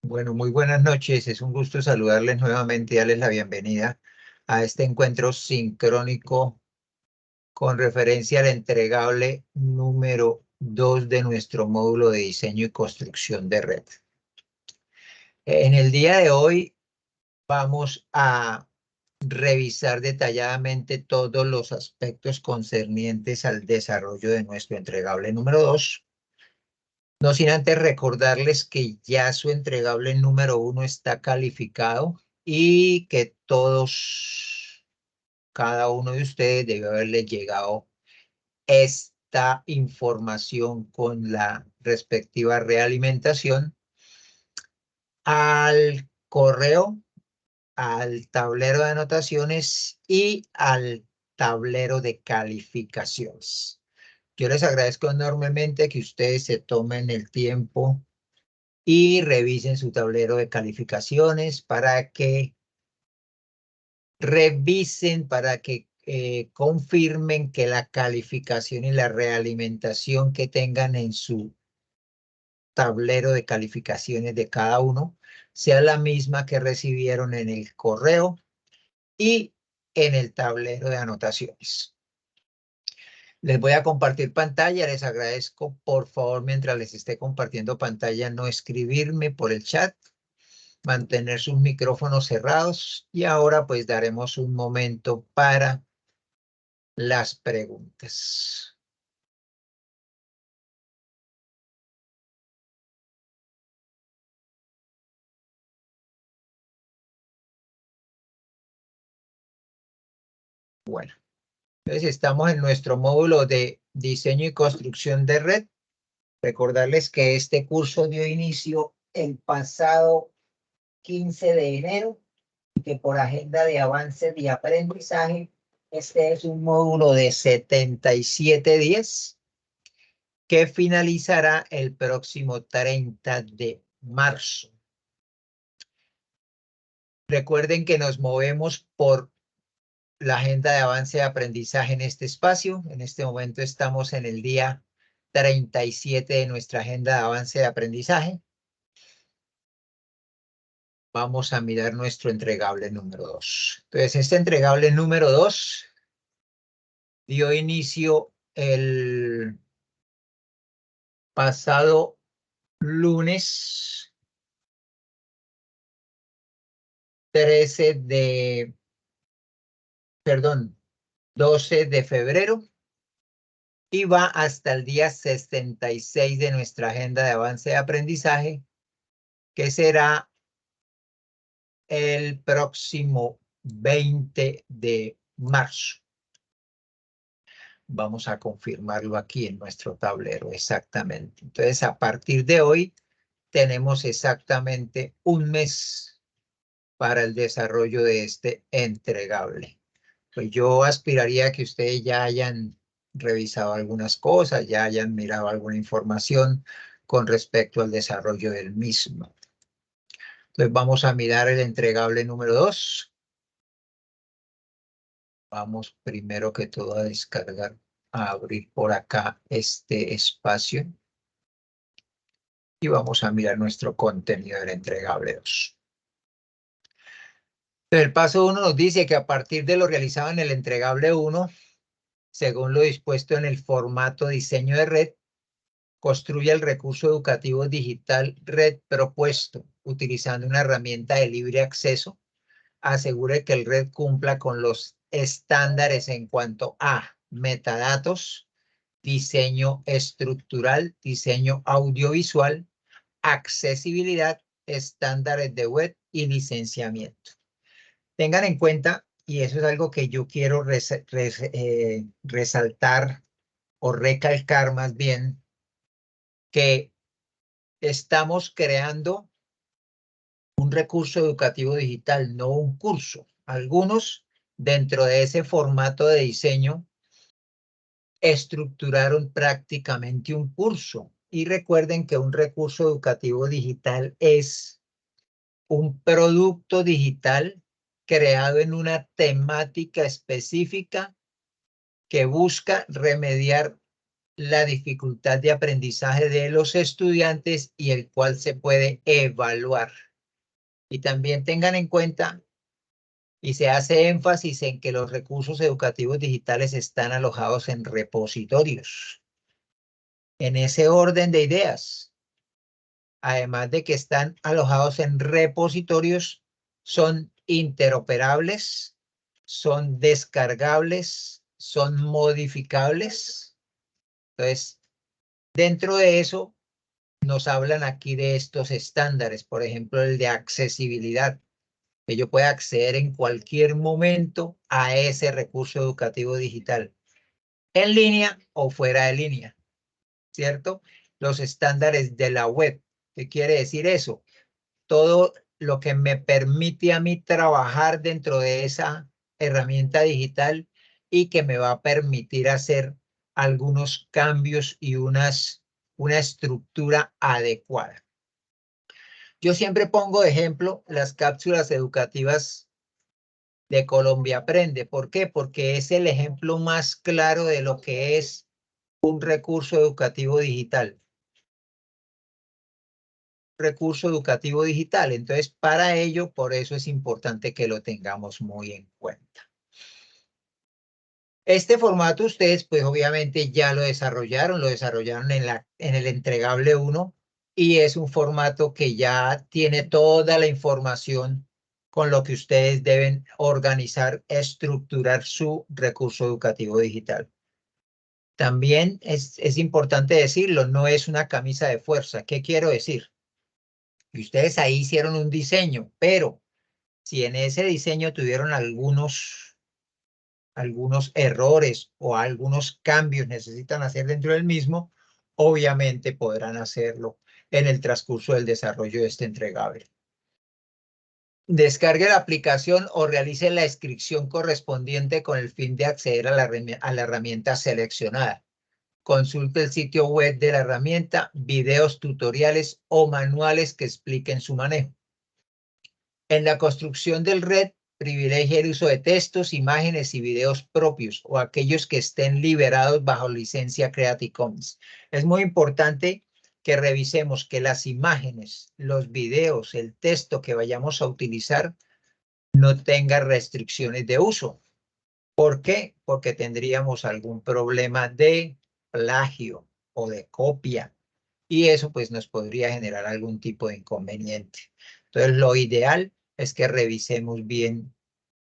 Bueno, muy buenas noches. Es un gusto saludarles nuevamente y darles la bienvenida a este encuentro sincrónico con referencia al entregable número 2 de nuestro módulo de diseño y construcción de red. En el día de hoy vamos a revisar detalladamente todos los aspectos concernientes al desarrollo de nuestro entregable número 2. No sin antes recordarles que ya su entregable número 1 está calificado y que cada uno de ustedes debe haberle llegado esta información con la respectiva realimentación al correo, al tablero de anotaciones y al tablero de calificaciones. Yo les agradezco enormemente que ustedes se tomen el tiempo y revisen su tablero de calificaciones para que confirmen que la calificación y la realimentación que tengan en su tablero de calificaciones de cada uno sea la misma que recibieron en el correo y en el tablero de anotaciones. Les voy a compartir pantalla, les agradezco por favor mientras les esté compartiendo pantalla no escribirme por el chat, mantener sus micrófonos cerrados y ahora pues daremos un momento para las preguntas. Bueno, entonces estamos en nuestro módulo de diseño y construcción de red. Recordarles que este curso dio inicio el pasado 15 de enero y que por agenda de avance y aprendizaje, este es un módulo de 77 días que finalizará el próximo 30 de marzo. Recuerden que nos movemos por la agenda de avance de aprendizaje en este espacio. En este momento estamos en el día 37 de nuestra agenda de avance de aprendizaje. Vamos a mirar nuestro entregable número 2. Entonces, este entregable número 2 dio inicio el pasado lunes 12 de febrero y va hasta el día 66 de nuestra agenda de avance de aprendizaje, que será el próximo 20 de marzo. Vamos a confirmarlo aquí en nuestro tablero exactamente. Entonces, a partir de hoy, tenemos exactamente un mes para el desarrollo de este entregable. Pues yo aspiraría a que ustedes ya hayan revisado algunas cosas, ya hayan mirado alguna información con respecto al desarrollo del mismo. Entonces vamos a mirar el entregable número 2. Vamos primero que todo a descargar, a abrir por acá este espacio. Y vamos a mirar nuestro contenido del entregable 2. El paso 1 nos dice que a partir de lo realizado en el entregable 1, según lo dispuesto en el formato diseño de red, construye el recurso educativo digital red propuesto utilizando una herramienta de libre acceso. Asegure que el red cumpla con los estándares en cuanto a metadatos, diseño estructural, diseño audiovisual, accesibilidad, estándares de web y licenciamiento. Tengan en cuenta, y eso es algo que yo quiero resaltar o recalcar más bien, que estamos creando un recurso educativo digital, no un curso. Algunos, dentro de ese formato de diseño, estructuraron prácticamente un curso. Y recuerden que un recurso educativo digital es un producto digital creado en una temática específica que busca remediar la dificultad de aprendizaje de los estudiantes y el cual se puede evaluar. Y también tengan en cuenta y se hace énfasis en que los recursos educativos digitales están alojados en repositorios. En ese orden de ideas, además de que están alojados en repositorios, son interoperables, son descargables, son modificables. Entonces, dentro de eso, nos hablan aquí de estos estándares, por ejemplo, el de accesibilidad, que yo pueda acceder en cualquier momento a ese recurso educativo digital, en línea o fuera de línea, ¿cierto? Los estándares de la web. ¿Qué quiere decir eso? Todo lo que me permite a mí trabajar dentro de esa herramienta digital y que me va a permitir hacer algunos cambios y una estructura adecuada. Yo siempre pongo de ejemplo las cápsulas educativas de Colombia Aprende. ¿Por qué? Porque es el ejemplo más claro de lo que es un recurso educativo digital. Recurso educativo digital. Entonces, para ello, por eso es importante que lo tengamos muy en cuenta. Este formato ustedes, pues obviamente ya lo desarrollaron en el entregable 1 y es un formato que ya tiene toda la información con lo que ustedes deben organizar, estructurar su recurso educativo digital. También es importante decirlo, no es una camisa de fuerza. ¿Qué quiero decir? Y ustedes ahí hicieron un diseño, pero si en ese diseño tuvieron algunos errores o algunos cambios necesitan hacer dentro del mismo, obviamente podrán hacerlo en el transcurso del desarrollo de este entregable. Descargue la aplicación o realice la inscripción correspondiente con el fin de acceder a la herramienta seleccionada. Consulte el sitio web de la herramienta, videos, tutoriales o manuales que expliquen su manejo. En la construcción del red, privilegie el uso de textos, imágenes y videos propios o aquellos que estén liberados bajo licencia Creative Commons. Es muy importante que revisemos que las imágenes, los videos, el texto que vayamos a utilizar no tenga restricciones de uso. ¿Por qué? Porque tendríamos algún problema de plagio o de copia y eso pues nos podría generar algún tipo de inconveniente. Entonces lo ideal es que revisemos bien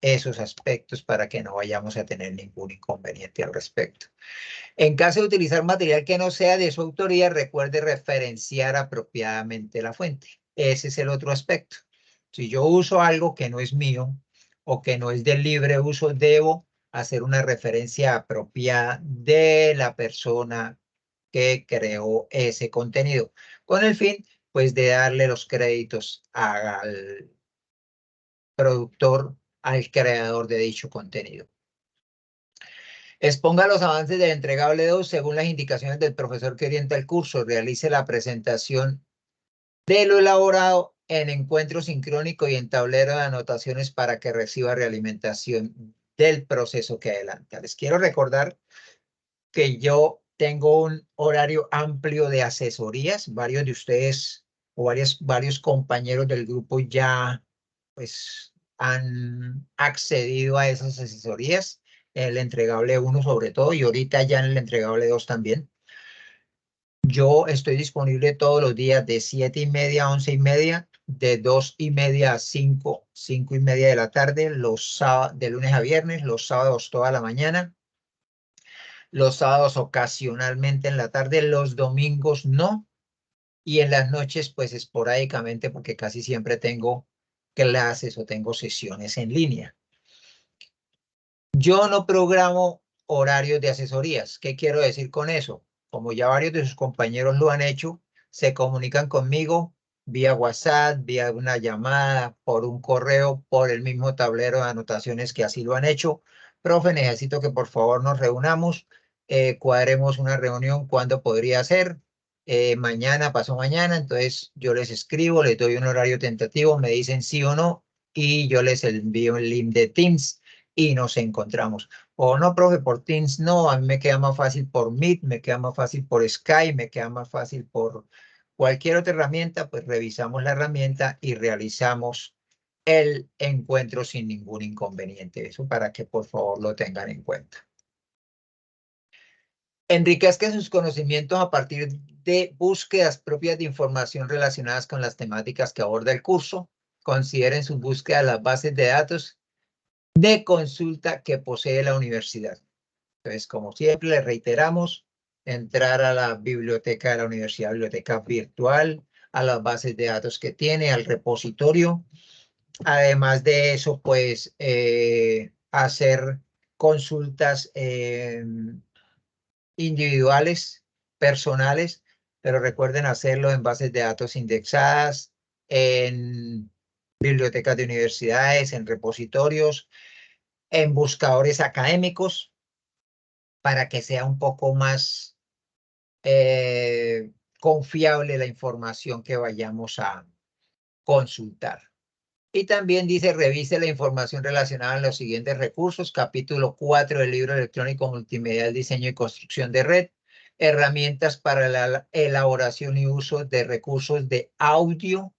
esos aspectos para que no vayamos a tener ningún inconveniente al respecto. En caso de utilizar material que no sea de su autoría, recuerde referenciar apropiadamente la fuente. Ese es el otro aspecto. Si yo uso algo que no es mío o que no es de libre uso, debo hacer una referencia apropiada de la persona que creó ese contenido, con el fin, pues, de darle los créditos al productor, al creador de dicho contenido. Exponga los avances del entregable 2 según las indicaciones del profesor que orienta el curso. Realice la presentación de lo elaborado en encuentro sincrónico y en tablero de anotaciones para que reciba realimentación del proceso que adelanta. Les quiero recordar que yo tengo un horario amplio de asesorías. Varios de ustedes o varios compañeros del grupo ya pues han accedido a esas asesorías, el entregable 1 sobre todo, y ahorita ya en el entregable 2 también. Yo estoy disponible todos los días de 7:30 a 11:30, de 2:30 a 5:30 de la tarde, los sábados, de lunes a viernes, los sábados toda la mañana, los sábados ocasionalmente en la tarde, los domingos no, y en las noches pues esporádicamente porque casi siempre tengo clases o tengo sesiones en línea. Yo no programo horarios de asesorías. ¿Qué quiero decir con eso? Como ya varios de sus compañeros lo han hecho, se comunican conmigo vía WhatsApp, vía una llamada, por un correo, por el mismo tablero de anotaciones que así lo han hecho. Profe, necesito que por favor nos reunamos, cuadremos una reunión, ¿cuándo podría ser? Mañana, pasado mañana. Entonces yo les escribo, les doy un horario tentativo, me dicen sí o no y yo les envío el link de Teams y nos encontramos. O no, profe, por Teams no, a mí me queda más fácil por Meet, me queda más fácil por Skype, me queda más fácil por cualquier otra herramienta, pues revisamos la herramienta y realizamos el encuentro sin ningún inconveniente. Eso para que por favor lo tengan en cuenta. Enriquezca sus conocimientos a partir de búsquedas propias de información relacionadas con las temáticas que aborda el curso. Consideren sus búsquedas las bases de datos de consulta que posee la universidad. Entonces, como siempre, le reiteramos, entrar a la biblioteca de la universidad, biblioteca virtual, a las bases de datos que tiene, al repositorio. Además de eso, pues, hacer consultas individuales, personales, pero recuerden hacerlo en bases de datos indexadas, en bibliotecas de universidades, en repositorios, en buscadores académicos, para que sea un poco más confiable la información que vayamos a consultar. Y también dice, revise la información relacionada a los siguientes recursos. Capítulo 4 del libro electrónico multimedia, diseño y construcción de red. Herramientas para la elaboración y uso de recursos de audio.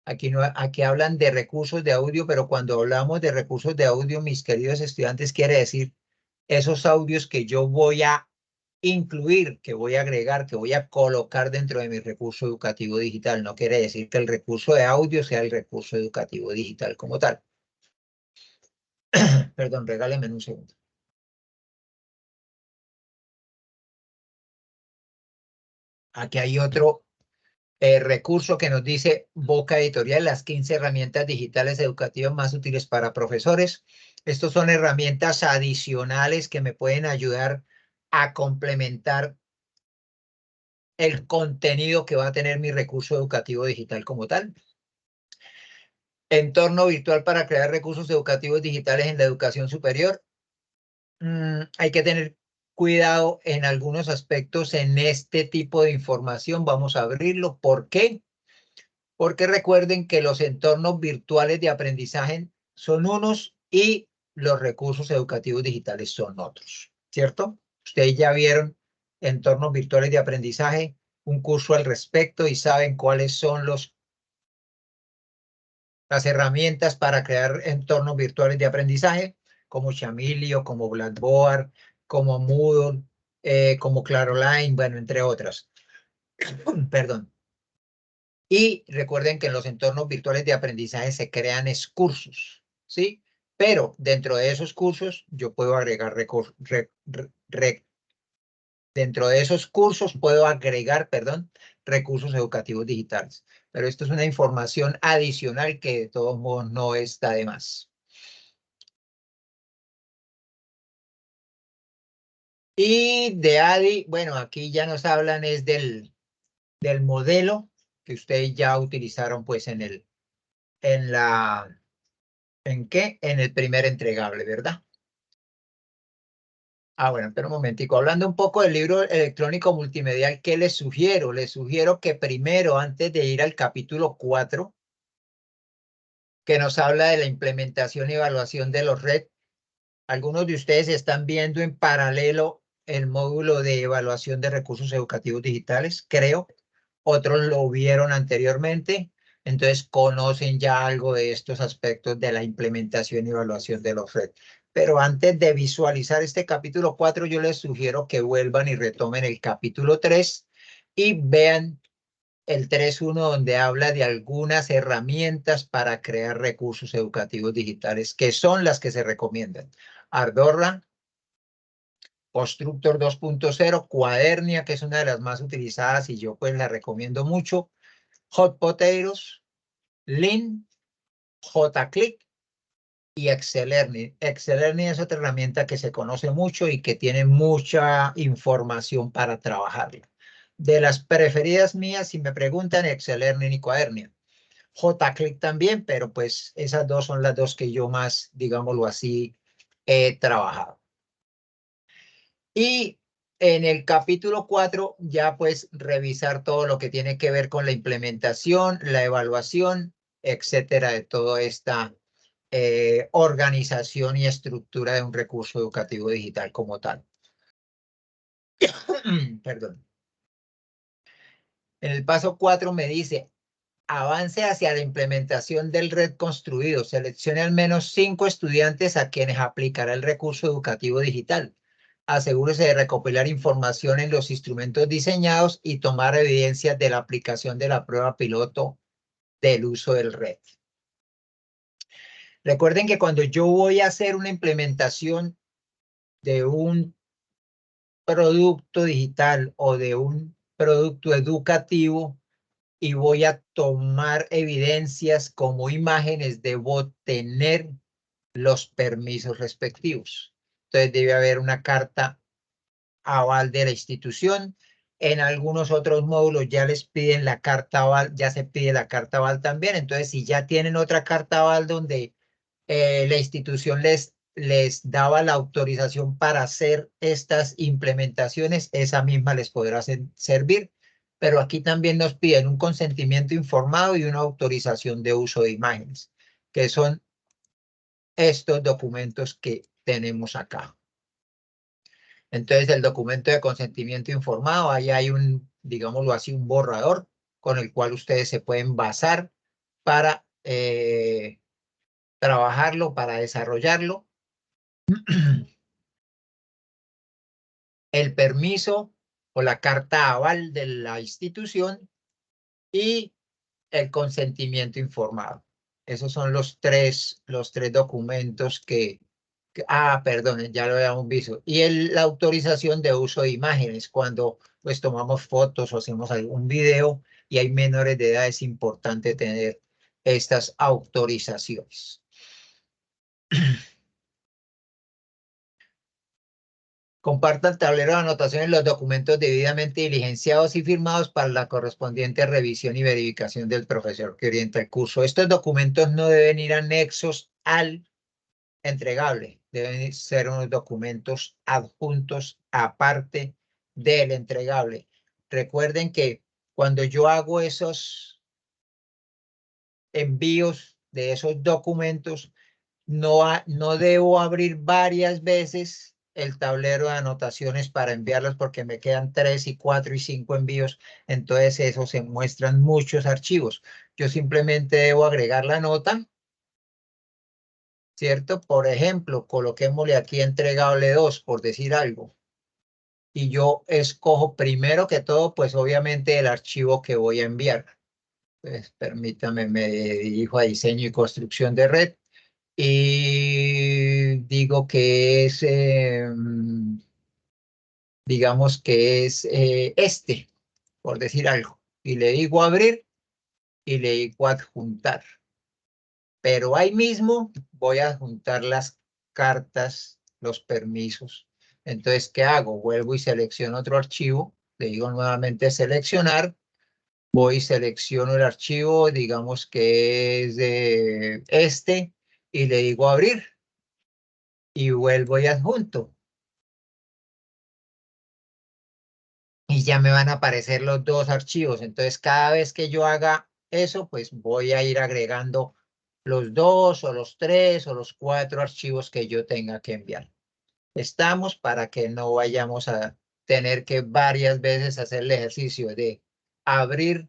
Aquí hablan de recursos de audio, pero cuando hablamos de recursos de audio, mis queridos estudiantes, quiere decir esos audios que yo voy a incluir, que voy a agregar, que voy a colocar dentro de mi recurso educativo digital. No quiere decir que el recurso de audio sea el recurso educativo digital como tal. Perdón, regálenme un segundo. Aquí hay otro recurso que nos dice Boca Editorial, las 15 herramientas digitales educativas más útiles para profesores. Estos son herramientas adicionales que me pueden ayudar a complementar el contenido que va a tener mi recurso educativo digital como tal. Entorno virtual para crear recursos educativos digitales en la educación superior. Hay que tener cuidado en algunos aspectos en este tipo de información. Vamos a abrirlo. ¿Por qué? Porque recuerden que los entornos virtuales de aprendizaje son unos y los recursos educativos digitales son otros, ¿cierto? Ustedes ya vieron entornos virtuales de aprendizaje, un curso al respecto y saben cuáles son las herramientas para crear entornos virtuales de aprendizaje, como Chamilio, como Blackboard, como Moodle, como Claroline, bueno, entre otras. Perdón. Y recuerden que en los entornos virtuales de aprendizaje se crean cursos, ¿sí? Pero dentro de esos cursos yo puedo agregar dentro de esos cursos puedo agregar, perdón, recursos educativos digitales. Pero esto es una información adicional que de todos modos no está de más. Y de ADI, bueno, aquí ya nos hablan es del modelo que ustedes ya utilizaron pues en ¿en qué? En el primer entregable, ¿verdad? Bueno, espera un momentico. Hablando un poco del libro electrónico multimedial, ¿qué les sugiero? Les sugiero que primero, antes de ir al capítulo 4, que nos habla de la implementación y evaluación de los RED, algunos de ustedes están viendo en paralelo el módulo de evaluación de recursos educativos digitales, creo. Otros lo vieron anteriormente, entonces conocen ya algo de estos aspectos de la implementación y evaluación de los RED. Pero antes de visualizar este capítulo 4, yo les sugiero que vuelvan y retomen el capítulo 3 y vean el 3.1, donde habla de algunas herramientas para crear recursos educativos digitales, que son las que se recomiendan. Ardorra, Constructor 2.0, Cuadernia, que es una de las más utilizadas y yo pues la recomiendo mucho, Hot Potatoes, Lean, JClick y ExcelLearning. ExcelLearning es otra herramienta que se conoce mucho y que tiene mucha información para trabajarla. De las preferidas mías, si me preguntan, ExcelLearning y Cuadernia. JClick también, pero pues esas dos son las dos que yo más, digámoslo así, he trabajado. Y en el capítulo 4 ya pues revisar todo lo que tiene que ver con la implementación, la evaluación, etcétera, de toda esta organización y estructura de un recurso educativo digital como tal. Perdón. En el paso 4 me dice, avance hacia la implementación del red construido. Seleccione al menos 5 estudiantes a quienes aplicará el recurso educativo digital. Asegúrese de recopilar información en los instrumentos diseñados y tomar evidencias de la aplicación de la prueba piloto del uso del red. Recuerden que cuando yo voy a hacer una implementación de un producto digital o de un producto educativo y voy a tomar evidencias como imágenes, debo tener los permisos respectivos. Entonces debe haber una carta aval de la institución. En algunos otros módulos ya les piden la carta aval, ya se pide la carta aval también. Entonces, si ya tienen otra carta aval donde la institución les daba la autorización para hacer estas implementaciones, esa misma les podrá servir. Pero aquí también nos piden un consentimiento informado y una autorización de uso de imágenes, que son estos documentos que tenemos acá. Entonces, el documento de consentimiento informado, ahí hay un, digámoslo así, un borrador con el cual ustedes se pueden basar para trabajarlo, para desarrollarlo. El permiso o la carta aval de la institución y el consentimiento informado. Esos son los tres documentos perdón, ya lo habíamos visto. Y la autorización de uso de imágenes, cuando pues tomamos fotos o hacemos algún video y hay menores de edad, es importante tener estas autorizaciones. Comparta el tablero de anotaciones los documentos debidamente diligenciados y firmados para la correspondiente revisión y verificación del profesor que orienta el curso. Estos documentos no deben ir anexos al entregable, deben ser unos documentos adjuntos aparte del entregable. Recuerden que cuando yo hago esos envíos de esos documentos, no debo abrir varias veces el tablero de anotaciones para enviarlos porque me quedan 3 y 4 y 5 envíos. Entonces, eso se muestran muchos archivos. Yo simplemente debo agregar la nota, ¿cierto? Por ejemplo, coloquémosle aquí entregable 2, por decir algo. Y yo escojo primero que todo, pues obviamente el archivo que voy a enviar. Pues permítame, me dirijo a diseño y construcción de red. Y digo que es, digamos que es por decir algo. Y le digo abrir y le digo adjuntar. Pero ahí mismo voy a adjuntar las cartas, los permisos. Entonces, ¿qué hago? Vuelvo y selecciono otro archivo. Le digo nuevamente seleccionar. Voy y selecciono el archivo, digamos que es de y le digo abrir. Y vuelvo y adjunto. Y ya me van a aparecer los dos archivos. Entonces, cada vez que yo haga eso, pues voy a ir agregando los 2 o los 3 o los 4 archivos que yo tenga que enviar. Estamos para que no vayamos a tener que varias veces hacer el ejercicio de abrir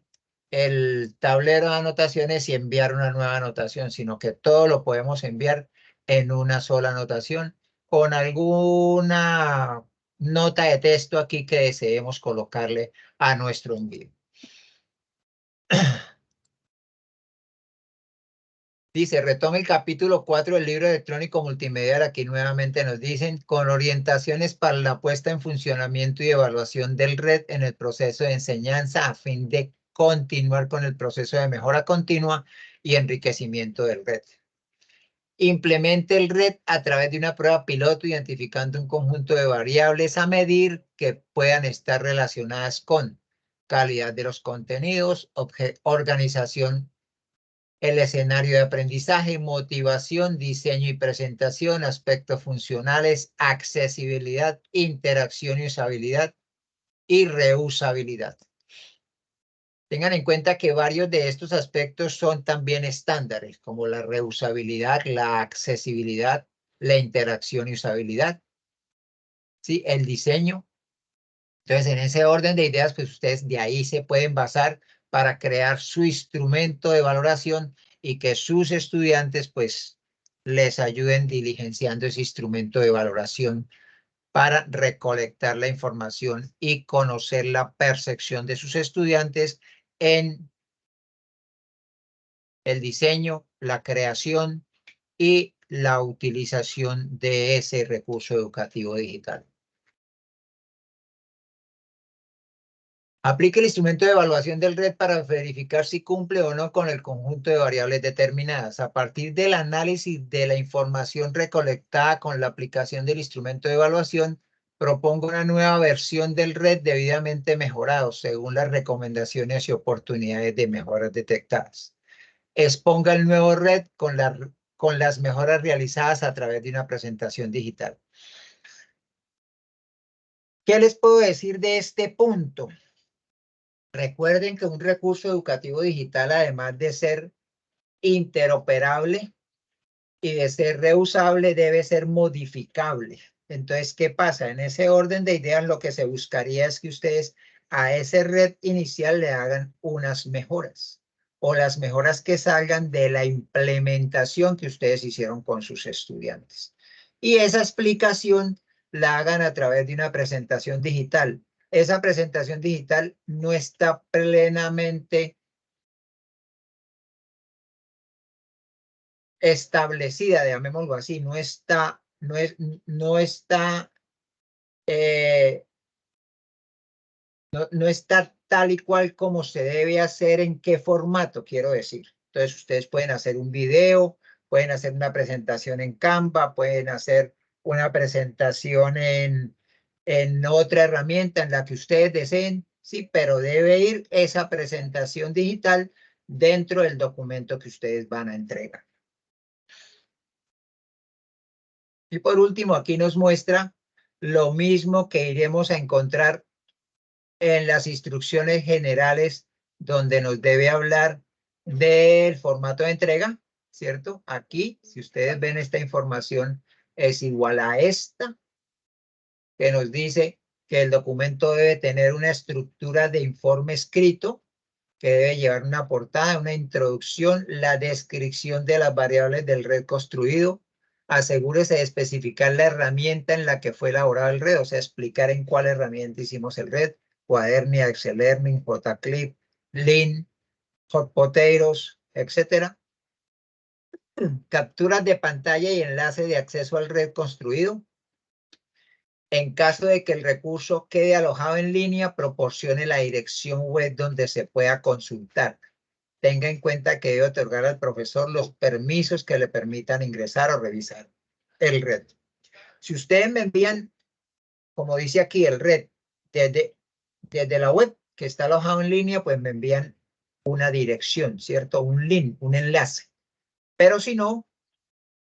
el tablero de anotaciones y enviar una nueva anotación, sino que todo lo podemos enviar en una sola anotación con alguna nota de texto aquí que deseemos colocarle a nuestro envío. Dice, retome el capítulo 4 del libro electrónico multimedia. Aquí nuevamente nos dicen, con orientaciones para la puesta en funcionamiento y evaluación del red en el proceso de enseñanza a fin de continuar con el proceso de mejora continua y enriquecimiento del red. Implemente el red a través de una prueba piloto identificando un conjunto de variables a medir que puedan estar relacionadas con calidad de los contenidos, organización, el escenario de aprendizaje, motivación, diseño y presentación, aspectos funcionales, accesibilidad, interacción y usabilidad y reusabilidad. Tengan en cuenta que varios de estos aspectos son también estándares, como la reusabilidad, la accesibilidad, la interacción y usabilidad, ¿sí? El diseño. Entonces, en ese orden de ideas, pues ustedes de ahí se pueden basar para crear su instrumento de valoración y que sus estudiantes, pues, les ayuden diligenciando ese instrumento de valoración para recolectar la información y conocer la percepción de sus estudiantes en el diseño, la creación y la utilización de ese recurso educativo digital. Aplique el instrumento de evaluación del RED para verificar si cumple o no con el conjunto de variables determinadas. A partir del análisis de la información recolectada con la aplicación del instrumento de evaluación, propongo una nueva versión del RED debidamente mejorado según las recomendaciones y oportunidades de mejoras detectadas. Exponga el nuevo RED con las mejoras realizadas a través de una presentación digital. ¿Qué les puedo decir de este punto? Recuerden que un recurso educativo digital, además de ser interoperable y de ser reusable, debe ser modificable. Entonces, ¿qué pasa? En ese orden de ideas, lo que se buscaría es que ustedes a ese red inicial le hagan unas mejoras o las mejoras que salgan de la implementación que ustedes hicieron con sus estudiantes. Y esa explicación la hagan a través de una presentación digital. Esa presentación digital no está plenamente establecida, llamémoslo así, no está, eh, no está tal y cual como se debe hacer, en qué formato, quiero decir. Entonces, ustedes pueden hacer un video, pueden hacer una presentación en Canva, pueden hacer una presentación en otra herramienta en la que ustedes deseen, sí, pero debe ir esa presentación digital dentro del documento que ustedes van a entregar. Y por último, aquí nos muestra lo mismo que iremos a encontrar en las instrucciones generales, donde nos debe hablar del formato de entrega, ¿cierto? Aquí, si ustedes ven esta información, es igual a esta, que nos dice que el documento debe tener una estructura de informe escrito, que debe llevar una portada, una introducción, la descripción de las variables del red construido. Asegúrese de especificar la herramienta en la que fue elaborado el red, o sea, explicar en cuál herramienta hicimos el red: Cuadernia, Excel Learning, JClip, Lean, Hot Potatoes, etc. Capturas de pantalla y enlace de acceso al red construido. En caso de que el recurso quede alojado en línea, proporcione la dirección web donde se pueda consultar. Tenga en cuenta que debe otorgar al profesor los permisos que le permitan ingresar o revisar el red. Si ustedes me envían, como dice aquí, el red desde la web que está alojado en línea, pues me envían una dirección, ¿cierto? Un link, un enlace. Pero si no,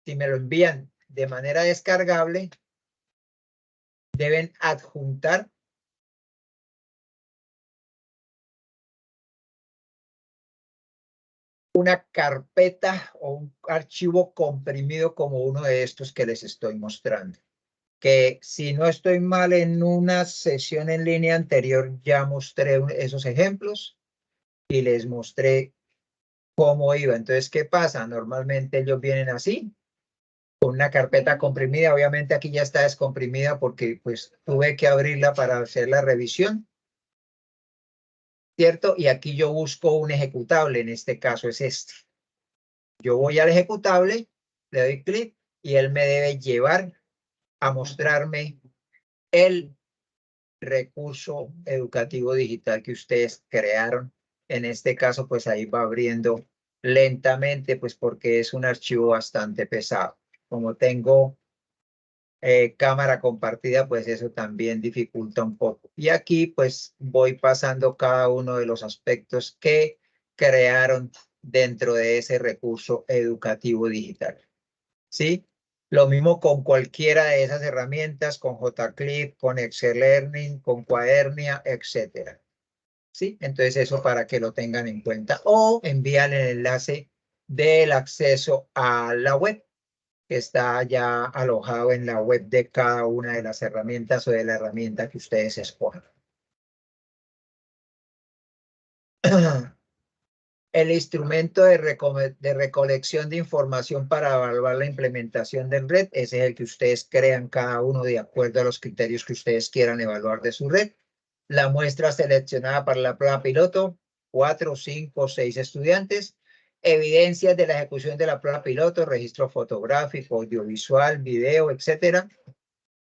si me lo envían de manera descargable, deben adjuntar una carpeta o un archivo comprimido como uno de estos que les estoy mostrando. Que si no estoy mal, en una sesión en línea anterior ya mostré esos ejemplos y les mostré cómo iba. Entonces, ¿qué pasa? Normalmente ellos vienen así, con una carpeta comprimida. Obviamente aquí ya está descomprimida porque pues tuve que abrirla para hacer la revisión, ¿cierto? Y aquí yo busco un ejecutable, en este caso es este. Yo voy al ejecutable, le doy clic y él me debe llevar a mostrarme el recurso educativo digital que ustedes crearon. En este caso, pues ahí va abriendo lentamente, pues porque es un archivo bastante pesado. Como tengo cámara compartida, pues eso también dificulta un poco. Y aquí pues voy pasando cada uno de los aspectos que crearon dentro de ese recurso educativo digital. ¿Sí? Lo mismo con cualquiera de esas herramientas, con JClip, con Excel Learning, con Cuadernia, etc. ¿sí? Entonces eso para que lo tengan en cuenta. O envían el enlace del acceso a la web, que está ya alojado en la web de cada una de las herramientas o de la herramienta que ustedes escojan. El instrumento de recolección de información para evaluar la implementación del red, ese es el que ustedes crean cada uno de acuerdo a los criterios que ustedes quieran evaluar de su red. La muestra seleccionada para la prueba piloto, 4, 5, 6 estudiantes. Evidencias de la ejecución de la prueba piloto, registro fotográfico, audiovisual, video, etcétera.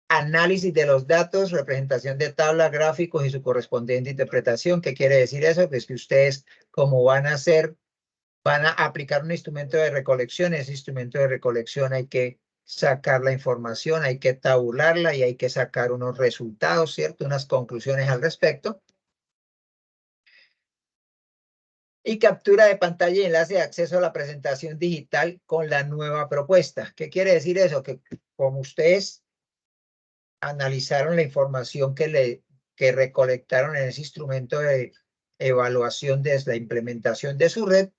Análisis de los datos, representación de tablas, gráficos y su correspondiente interpretación. ¿Qué quiere decir eso? Pues que ustedes, como van a aplicar un instrumento de recolección, ese instrumento de recolección hay que sacar la información, hay que tabularla y hay que sacar unos resultados, ¿cierto? Unas conclusiones al respecto. Y captura de pantalla y enlace de acceso a la presentación digital con la nueva propuesta. ¿Qué quiere decir eso? Que como ustedes analizaron la información que recolectaron en ese instrumento de evaluación de la implementación de su red,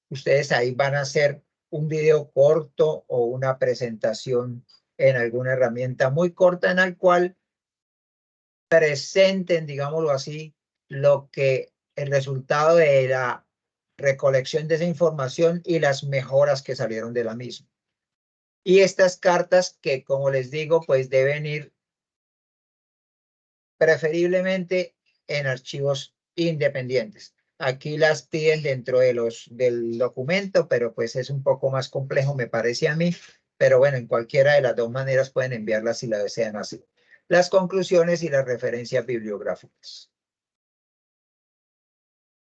ustedes ahí van a hacer un video corto o una presentación en alguna herramienta muy corta en la cual presenten, digámoslo así, el resultado de la recolección de esa información y las mejoras que salieron de la misma. Y estas cartas que, como les digo, pues deben ir preferiblemente en archivos independientes. Aquí las piden dentro de del documento, pero pues es un poco más complejo, me parece a mí. Pero bueno, en cualquiera de las dos maneras pueden enviarlas si la desean así. Las conclusiones y las referencias bibliográficas.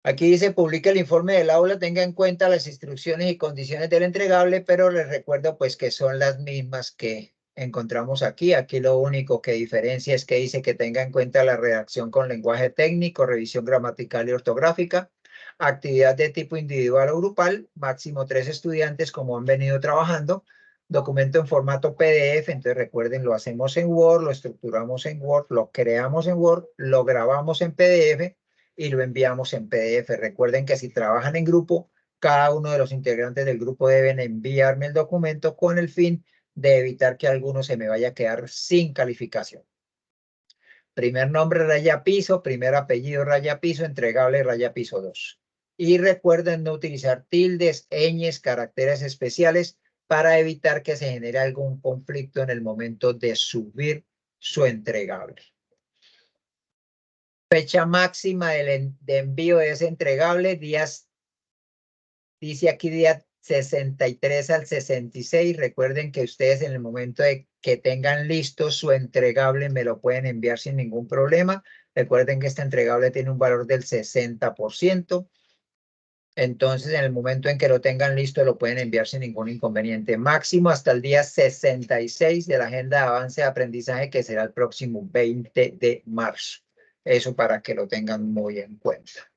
Aquí dice, publica el informe del aula, tenga en cuenta las instrucciones y condiciones del entregable, pero les recuerdo pues que son las mismas que encontramos aquí. Aquí lo único que diferencia es que dice que tenga en cuenta la redacción con lenguaje técnico, revisión gramatical y ortográfica, actividad de tipo individual o grupal, máximo 3 estudiantes como han venido trabajando, documento en formato PDF, entonces recuerden, lo hacemos en Word, lo estructuramos en Word, lo creamos en Word, lo grabamos en PDF, y lo enviamos en PDF. Recuerden que si trabajan en grupo, cada uno de los integrantes del grupo deben enviarme el documento con el fin de evitar que alguno se me vaya a quedar sin calificación. Primer nombre, raya piso, primer apellido, raya piso, entregable, raya piso 2. Y recuerden no utilizar tildes, ñes, caracteres especiales para evitar que se genere algún conflicto en el momento de subir su entregable. Fecha máxima de envío de ese entregable, días, dice aquí día 63 al 66. Recuerden que ustedes en el momento de que tengan listo su entregable me lo pueden enviar sin ningún problema. Recuerden que este entregable tiene un valor del 60%. Entonces, en el momento en que lo tengan listo, lo pueden enviar sin ningún inconveniente. Máximo hasta el día 66 de la agenda de avance de aprendizaje, que será el próximo 20 de marzo. Eso para que lo tengan muy en cuenta.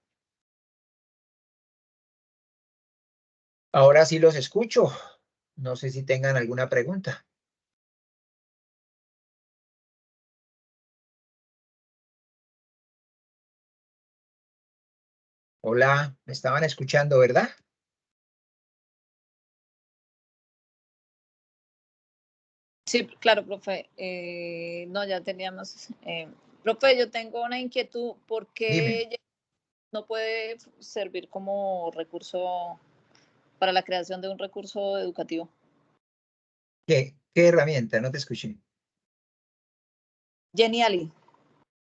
Ahora sí los escucho. No sé si tengan alguna pregunta. Hola, me estaban escuchando, ¿verdad? Sí, claro, profe. No, ya teníamos. Profe, yo tengo una inquietud. ¿Por qué no puede servir como recurso para la creación de un recurso educativo? ¿Qué herramienta? No te escuché. Genially.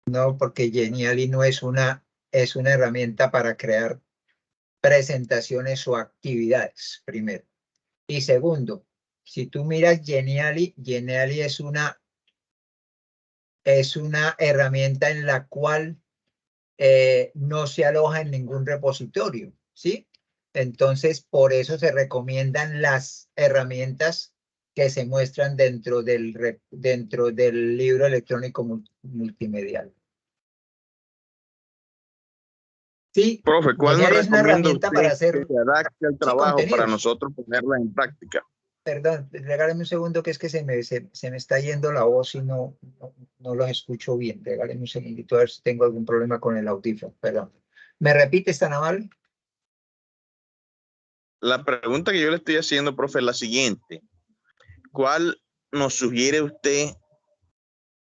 No, porque Genially no es una herramienta para crear presentaciones o actividades, primero. Y segundo, si tú miras Genially es una herramienta en la cual no se aloja en ningún repositorio, ¿sí? Entonces, por eso se recomiendan las herramientas que se muestran dentro del libro electrónico multimedial. Sí, profe, ¿cuál nos Genially es una recomienda herramienta usted para que hacer se adapte al trabajo para contenidos. nosotros ponerla en práctica? Perdón, regáleme un segundo que es que se me está yendo la voz y no los escucho bien. Regáleme un segundito a ver si tengo algún problema con el audífono. Perdón. ¿Me repites, tan amable? La pregunta que yo le estoy haciendo, profe, es la siguiente. ¿Cuál nos sugiere usted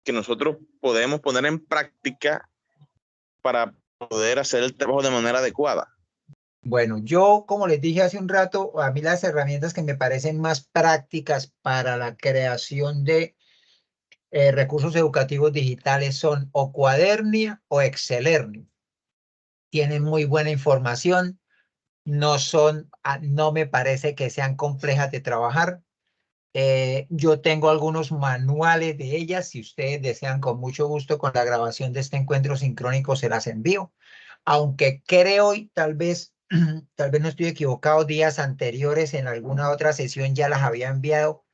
que nosotros podemos poner en práctica para poder hacer el trabajo de manera adecuada? Bueno, yo, como les dije hace un rato, a mí las herramientas que me parecen más prácticas para la creación de recursos educativos digitales son o Cuadernia o Excelernia. Tienen muy buena información, no me parece que sean complejas de trabajar. Yo tengo algunos manuales de ellas, si ustedes desean, con mucho gusto, con la grabación de este encuentro sincrónico se las envío, aunque creo y tal vez no estoy equivocado, días anteriores en alguna otra sesión ya las había enviado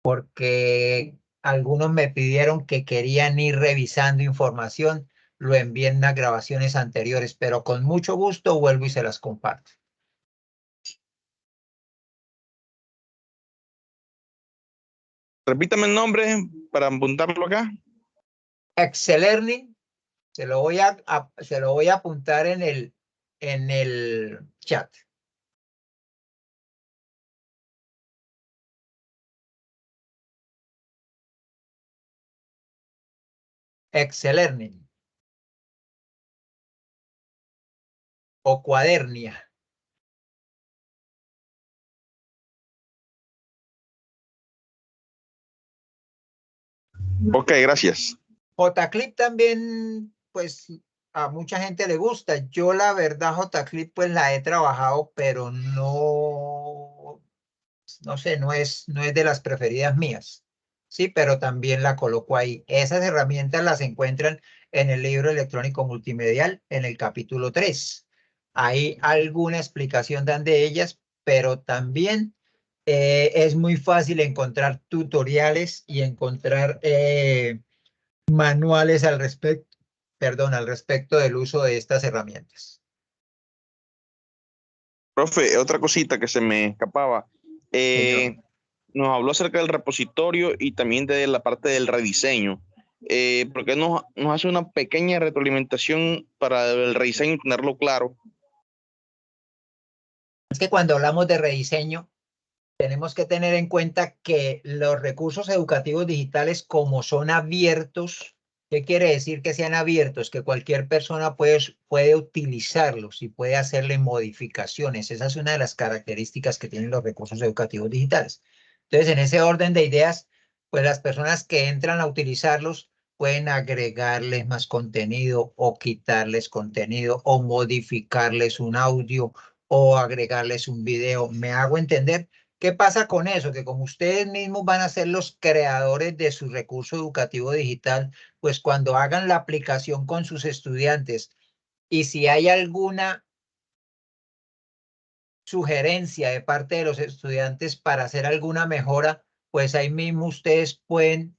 porque algunos me pidieron que querían ir revisando información, lo envié en las grabaciones anteriores, pero con mucho gusto vuelvo y se las comparto. Repítame el nombre para apuntarlo acá. Excelerning, se lo voy a apuntar en el chat. Excelerning o Cuadernia. Ok, gracias. JClip también, pues a mucha gente le gusta. Yo la verdad JClip pues la he trabajado, pero no sé, no es de las preferidas mías. Sí, pero también la coloco ahí. Esas herramientas las encuentran en el libro electrónico multimedial en el capítulo 3. Hay alguna explicación dan de ellas, pero también es muy fácil encontrar tutoriales y encontrar manuales al respecto, al respecto del uso de estas herramientas. Profe, otra cosita que se me escapaba. Señor. Nos habló acerca del repositorio y también de la parte del rediseño. ¿Por qué nos hace una pequeña retroalimentación para el rediseño y tenerlo claro? Es que cuando hablamos de rediseño, tenemos que tener en cuenta que los recursos educativos digitales, como son abiertos, ¿qué quiere decir que sean abiertos? Que cualquier persona puede utilizarlos y puede hacerle modificaciones. Esa es una de las características que tienen los recursos educativos digitales. Entonces, en ese orden de ideas, pues las personas que entran a utilizarlos pueden agregarles más contenido o quitarles contenido o modificarles un audio o agregarles un video. ¿Me hago entender? ¿Qué pasa con eso? Que como ustedes mismos van a ser los creadores de su recurso educativo digital, pues cuando hagan la aplicación con sus estudiantes y si hay alguna sugerencia de parte de los estudiantes para hacer alguna mejora, pues ahí mismo ustedes pueden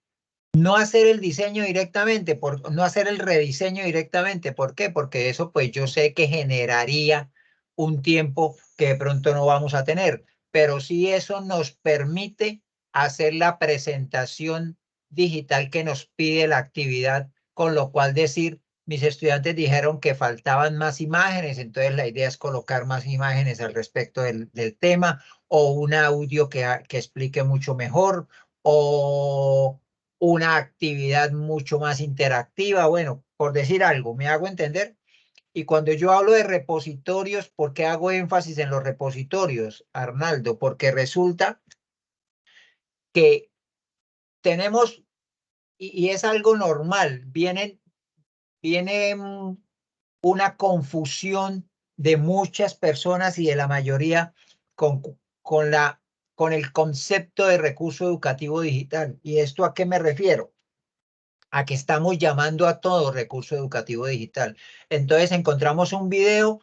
no hacer el diseño directamente, no hacer el rediseño directamente. ¿Por qué? Porque eso pues yo sé que generaría un tiempo que de pronto no vamos a tener, pero sí eso nos permite hacer la presentación digital que nos pide la actividad, con lo cual decir, mis estudiantes dijeron que faltaban más imágenes, entonces la idea es colocar más imágenes al respecto del tema, o un audio que explique mucho mejor, o una actividad mucho más interactiva. Bueno, por decir algo, ¿me hago entender? Y cuando yo hablo de repositorios, ¿por qué hago énfasis en los repositorios, Arnaldo? Porque resulta que tenemos, y es algo normal, viene una confusión de muchas personas y de la mayoría con, con, la, con el concepto de recurso educativo digital. ¿Y esto a qué me refiero? A que estamos llamando a todo recurso educativo digital. Entonces encontramos un video,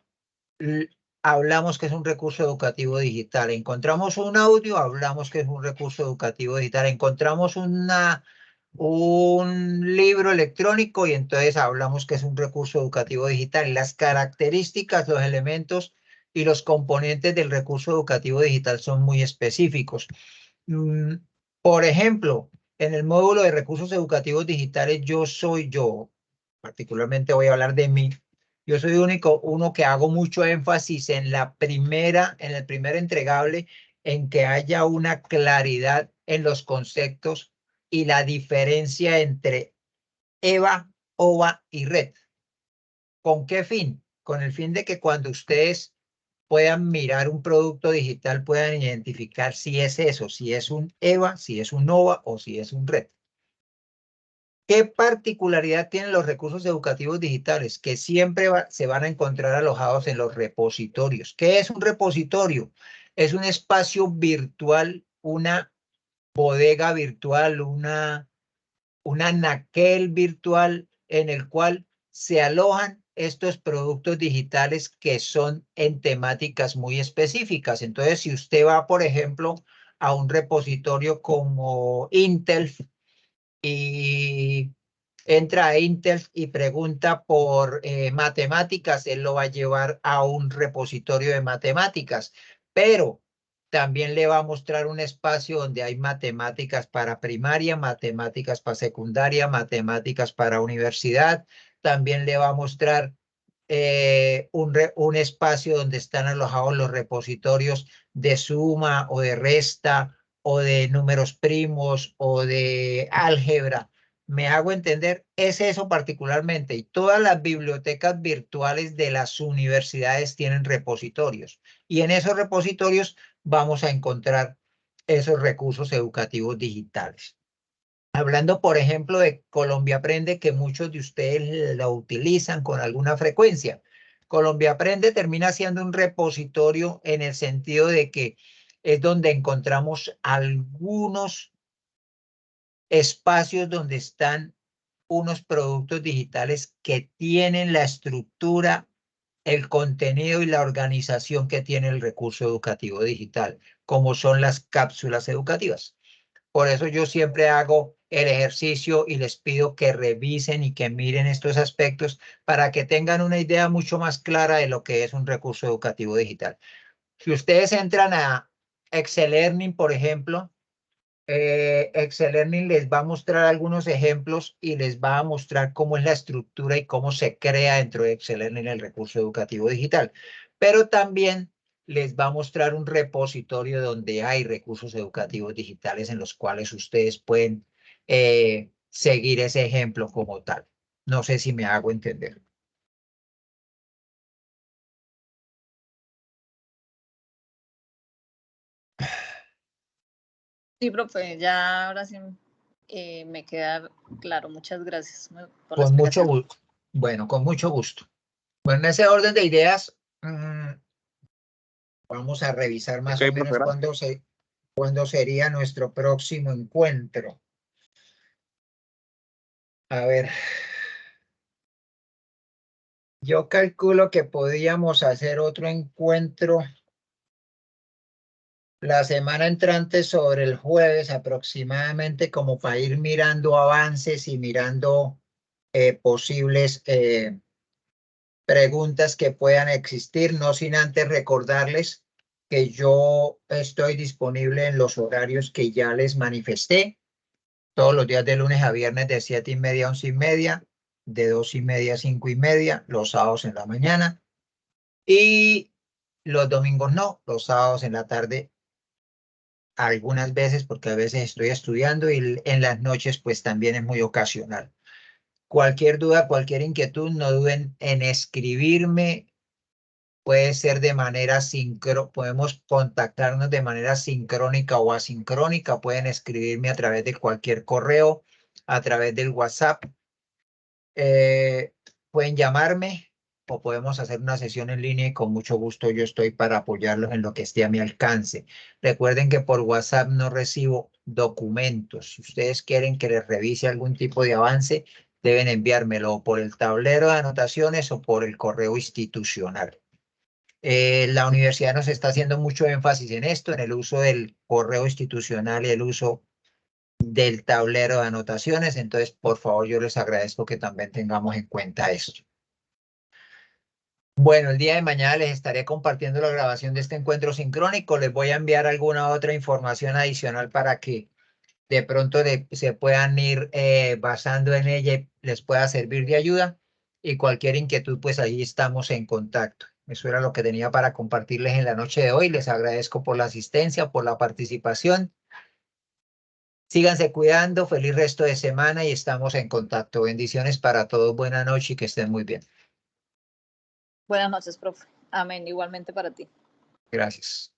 hablamos que es un recurso educativo digital. Encontramos un audio, hablamos que es un recurso educativo digital. Encontramos un libro electrónico y entonces hablamos que es un recurso educativo digital. Las características, los elementos y los componentes del recurso educativo digital son muy específicos. Por ejemplo, en el módulo de recursos educativos digitales, yo particularmente voy a hablar de mí, Yo soy uno que hago mucho énfasis en en el primer entregable, en que haya una claridad en los conceptos y la diferencia entre EVA, OVA y red. ¿Con qué fin? Con el fin de que cuando ustedes puedan mirar un producto digital, puedan identificar si es eso, si es un EVA, si es un OVA o si es un red. ¿Qué particularidad tienen los recursos educativos digitales? Que siempre se van a encontrar alojados en los repositorios. ¿Qué es un repositorio? Es un espacio virtual, una bodega virtual, una anaquel virtual en el cual se alojan estos productos digitales que son en temáticas muy específicas. Entonces, si usted va, por ejemplo, a un repositorio como Intel y entra a Intel y pregunta por matemáticas, él lo va a llevar a un repositorio de matemáticas, pero también le va a mostrar un espacio donde hay matemáticas para primaria, matemáticas para secundaria, matemáticas para universidad. También le va a mostrar un espacio donde están alojados los repositorios de suma o de resta o de números primos o de álgebra. ¿Me hago entender? Es eso particularmente. Y todas las bibliotecas virtuales de las universidades tienen repositorios. Y en esos repositorios vamos a encontrar esos recursos educativos digitales. Hablando, por ejemplo, de Colombia Aprende, que muchos de ustedes lo utilizan con alguna frecuencia. Colombia Aprende termina siendo un repositorio en el sentido de que es donde encontramos algunos espacios donde están unos productos digitales que tienen la estructura, el contenido y la organización que tiene el recurso educativo digital, como son las cápsulas educativas. Por eso yo siempre hago el ejercicio y les pido que revisen y que miren estos aspectos para que tengan una idea mucho más clara de lo que es un recurso educativo digital. Si ustedes entran a Excel Learning, por ejemplo, Excel Learning les va a mostrar algunos ejemplos y les va a mostrar cómo es la estructura y cómo se crea dentro de Excel Learning el recurso educativo digital. Pero también les va a mostrar un repositorio donde hay recursos educativos digitales en los cuales ustedes pueden seguir ese ejemplo como tal. No sé si me hago entender. Sí, profe, ya ahora sí me queda claro. Muchas gracias por la Con mucho explicación. gusto. Bueno, con mucho gusto. Bueno, en ese orden de ideas, vamos a revisar más Ok, o profe, menos cuándo sería nuestro próximo encuentro. A ver, yo calculo que podíamos hacer otro encuentro la semana entrante sobre el jueves aproximadamente, como para ir mirando avances y mirando posibles preguntas que puedan existir, no sin antes recordarles que yo estoy disponible en los horarios que ya les manifesté, todos los días de lunes a viernes de 7:30 a 11:30, de 2:30 a 5:30, los sábados en la mañana y los domingos no, los sábados en la tarde algunas veces porque a veces estoy estudiando y en las noches pues también es muy ocasional. Cualquier duda, cualquier inquietud, no duden en escribirme. Puede ser de manera sincrónica, podemos contactarnos de manera sincrónica o asincrónica. Pueden escribirme a través de cualquier correo, a través del WhatsApp. Pueden llamarme o podemos hacer una sesión en línea y con mucho gusto yo estoy para apoyarlos en lo que esté a mi alcance. Recuerden que por WhatsApp no recibo documentos. Si ustedes quieren que les revise algún tipo de avance, deben enviármelo por el tablero de anotaciones o por el correo institucional. La universidad nos está haciendo mucho énfasis en esto, en el uso del correo institucional y el uso del tablero de anotaciones. Entonces, por favor, yo les agradezco que también tengamos en cuenta esto. Bueno, el día de mañana les estaré compartiendo la grabación de este encuentro sincrónico. Les voy a enviar alguna otra información adicional para que de pronto se puedan ir basando en ella y les pueda servir de ayuda. y cualquier inquietud, pues ahí estamos en contacto. Eso era lo que tenía para compartirles en la noche de hoy. Les agradezco por la asistencia, por la participación. Síganse cuidando, feliz resto de semana y estamos en contacto. Bendiciones para todos, buena noche y que estén muy bien. Buenas noches, profe. Amén, igualmente para ti. Gracias.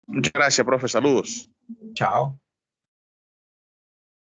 Muchas gracias, profe. Saludos. Chao.